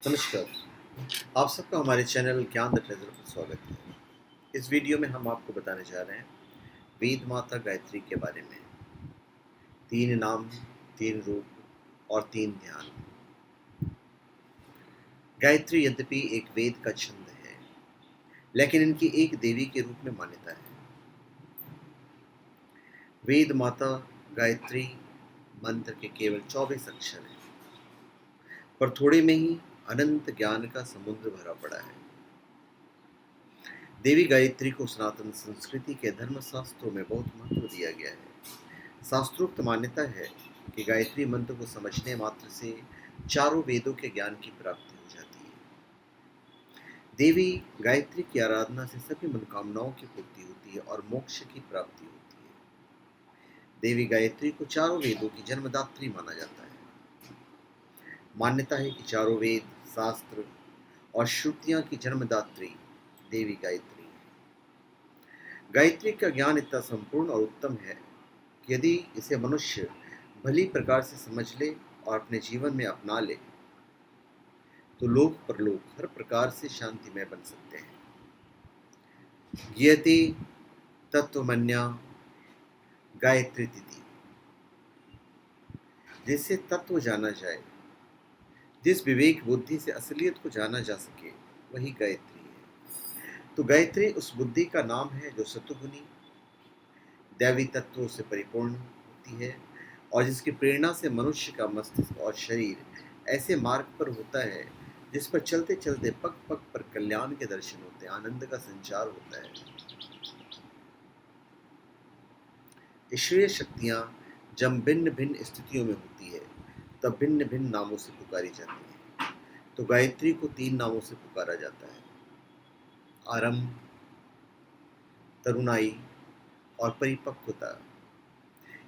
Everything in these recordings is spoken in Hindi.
नमस्कार। आप सबका हमारे चैनल ज्ञान द ट्रेजर पर स्वागत है। इस वीडियो में हम आपको बताने जा रहे हैं वेद माता गायत्री के बारे में। 3 नाम, 3 रूप और 3 ध्यान। गायत्री यद्यपि एक वेद का छंद है, लेकिन इनकी एक देवी के रूप में मान्यता है। वेद माता गायत्री मंत्र के केवल 24 अक्षर हैं, पर थोड़े में ही अनंत ज्ञान का समुद्र भरा पड़ा है। देवी गायत्री को सनातन संस्कृति के धर्मशास्त्रों में बहुत महत्व दिया गया है। शास्त्रोक्त मान्यता है कि गायत्री मंत्र को समझने मात्र से चारों वेदों के ज्ञान की प्राप्ति हो जाती है। देवी गायत्री की आराधना से सभी मनोकामनाओं की पूर्ति होती है और मोक्ष की प्राप्ति होती है। देवी गायत्री को चारों वेदों की जन्मदात्री माना जाता है। मान्यता है कि चारों वेद, शास्त्र और श्रुतियां की जन्मदात्री देवी गायत्री है। गायत्री का ज्ञान इतना संपूर्ण और उत्तम है कि यदि इसे मनुष्य भली प्रकार से समझ ले और अपने जीवन में अपना ले तो लोक परलोक हर प्रकार से शांतिमय बन सकते हैं। ज्ञेयते तत्वमन्या गायत्री तिथि, जिससे तत्व जाना जाए, जिस विवेक बुद्धि से असलियत को जाना जा सके, वही गायत्री है। तो गायत्री उस बुद्धि का नाम है जो सतुगुनी दैवी तत्वों से परिपूर्ण होती है और जिसकी प्रेरणा से मनुष्य का मस्तिष्क और शरीर ऐसे मार्ग पर होता है जिस पर चलते चलते पग पग पर कल्याण के दर्शन होते हैं, आनंद का संचार होता है। ईश्वरीय शक्तियाँ जब भिन्न भिन्न स्थितियों में होती है तब भिन्न भिन्न नामों से पुकारी जाती है। तो गायत्री को 3 नामों से पुकारा जाता है: आरंभ, तरुणाई और परिपक्वता।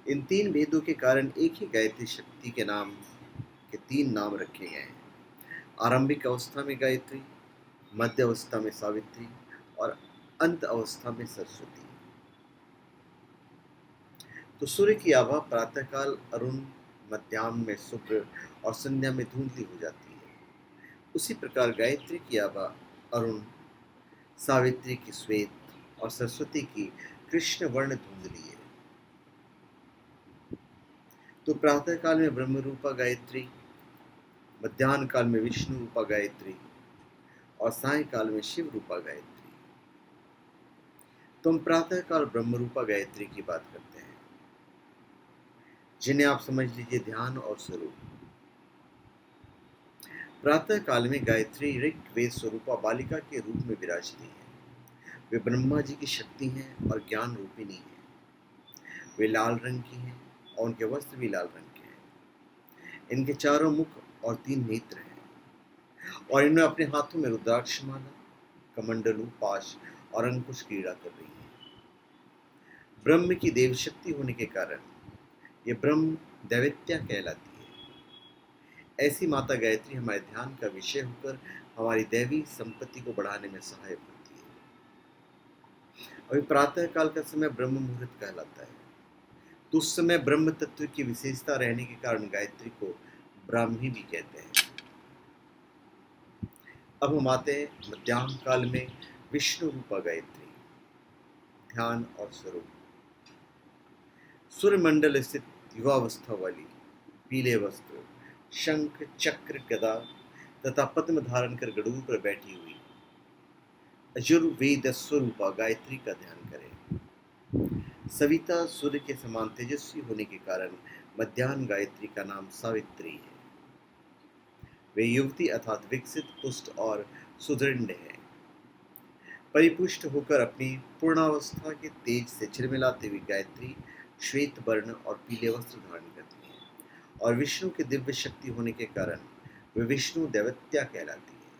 इन 3 भेदों के कारण एक ही गायत्री शक्ति के नाम के 3 नाम रखे गए हैं: आरंभिक अवस्था में गायत्री, मध्य अवस्था में सावित्री और अंत अवस्था में सरस्वती। तो सूर्य की आभा प्रातःकाल अरुण, मध्याह्न में शुभ्र और संध्या में धुंधली हो जाती है। उसी प्रकार गायत्री की आभा अरुण, सावित्री की श्वेत और सरस्वती की कृष्ण वर्ण धुंधली है। तो प्रातः काल में ब्रह्म रूपा गायत्री, मध्याह्न काल में विष्णु रूपा गायत्री और सायंकाल में शिव रूपा गायत्री। तो हम प्रातः काल ब्रह्म रूपा गायत्री की बात करते हैं, जिन्हें आप समझ लीजिए ध्यान और स्वरूप। प्रातः काल में गायत्री ऋग वेद स्वरूपा बालिका के रूप में विराजती है। वे ब्रह्मा जी की शक्ति हैं और ज्ञान रूपिणी हैं। वे लाल रंग की हैं और उनके वस्त्र भी लाल रंग के हैं। इनके चारों मुख और 3 नेत्र हैं और इनमें अपने हाथों में रुद्राक्षमाला, कमंडलू, पाश और अंकुश क्रीड़ा कर रही है। ब्रह्म की देव शक्ति होने के कारण ये ब्रह्म दैवत्या कहलाती है। ऐसी माता गायत्री हमारे ध्यान का विषय होकर हमारी दैवी संपत्ति को बढ़ाने में सहायक होती है। अभी प्रातः काल का समय ब्रह्म मुहूर्त कहलाता है। तो उस समय ब्रह्म तत्व की विशेषता रहने के कारण गायत्री को ब्राह्मी भी कहते हैं। अब हम आते हैं मध्याह्न काल में विष्णु रूपा गायत्री, ध्यान और स्वरूप। सूर्यमंडल स्थित युवावस्था वाली, पीले वस्त्र, शंख, चक्र, गदा तथा पद्म धारण कर गरुड़ पर बैठी हुई अजुर्वेद स्वरूपा गायत्री का ध्यान करें। सविता सूर्य के समान तेजस्वी होने के कारण मध्याह्न गायत्री का नाम सावित्री है। वे युवती अर्थात विकसित, पुष्ट और सुदृढ़ है। परिपुष्ट होकर अपनी पूर्णावस्था के तेज से झिलमिलाते हुए गायत्री श्वेत वर्ण और पीले वस्त्र धारण करती है और विष्णु की दिव्य शक्ति होने के कारण वे विष्णु दैवत्या कहलाती है।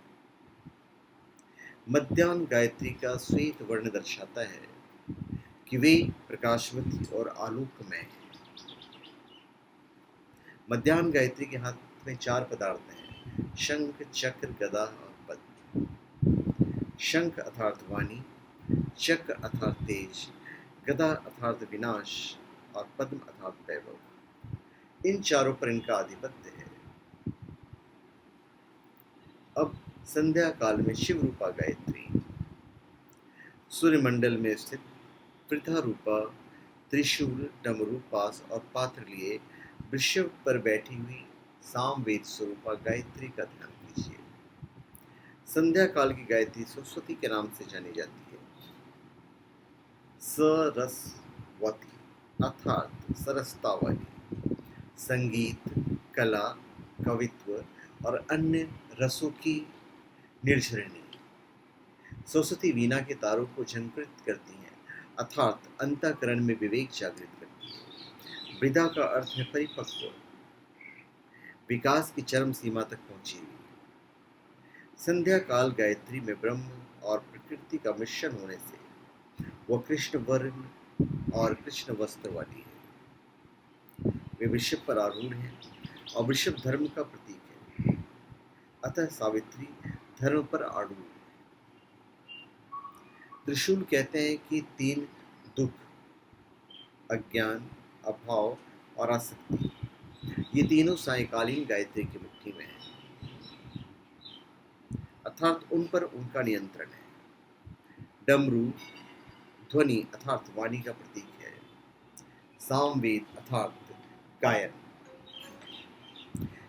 मध्याह्न गायत्री का श्वेत वर्ण दर्शाता है कि वे प्रकाशवती और आलोकमय है। मध्याह्न गायत्री के हाथ में 4 पदार्थ हैं: शंख, चक्र, गदा और पद्म। शंख अर्थात वाणी, चक्र अर्थात तेज, गदा अर्थात विनाश और पद्म अर्थात वैभव। इन चारों पर इनका आधिपत्य है। अब संध्या काल में शिव रूपा गायत्री, सूर्यमंडल में स्थित पृथा रूपा त्रिशूल, डमरू, पास और पात्र लिए वृषभ पर बैठी हुई सामवेद स्वरूपा गायत्री का ध्यान कीजिए। संध्या काल की गायत्री सरस्वती के नाम से जानी जाती है। सरस्वती अर्थात सरसता वाली, संगीत, कला, कवित्व और अन्य रसों की निर्झरिणी। सरस्वती वीणा के तारों को झंकृत करती हैं, अर्थात अंतःकरण में विवेक जागृत करती है। वृदा का अर्थ है परिपक्व, विकास की चरम सीमा तक पहुंची हुई। संध्या काल गायत्री में ब्रह्म और प्रकृति का मिश्रण होने से वह कृष्ण वर्ण और कृष्ण वस्त्र वाली है। वे वृषभ पर आरूढ़ हैं और वृषभ धर्म का प्रतीक है, अतः सावित्री धर्म पर आरूढ़ है। त्रिशूल कहते हैं कि 3 दुख, अज्ञान, अभाव और आसक्ति, ये तीनों सायकालीन गायत्री की मुट्ठी में है, अर्थात उन पर उनका नियंत्रण है। डमरू ध्वनि अर्थात वाणी का प्रतीक है। सामवेद अर्थात गायन,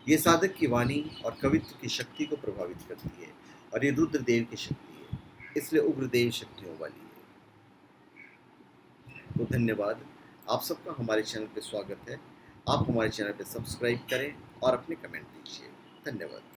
ये साधक की वाणी और कवित्व की शक्ति को प्रभावित करती है, और ये रुद्रदेव की शक्ति है, इसलिए उग्रदेव शक्तियों वाली है। तो धन्यवाद, आप सबका हमारे चैनल पे स्वागत है। आप हमारे चैनल पे सब्सक्राइब करें और अपने कमेंट दीजिए। धन्यवाद।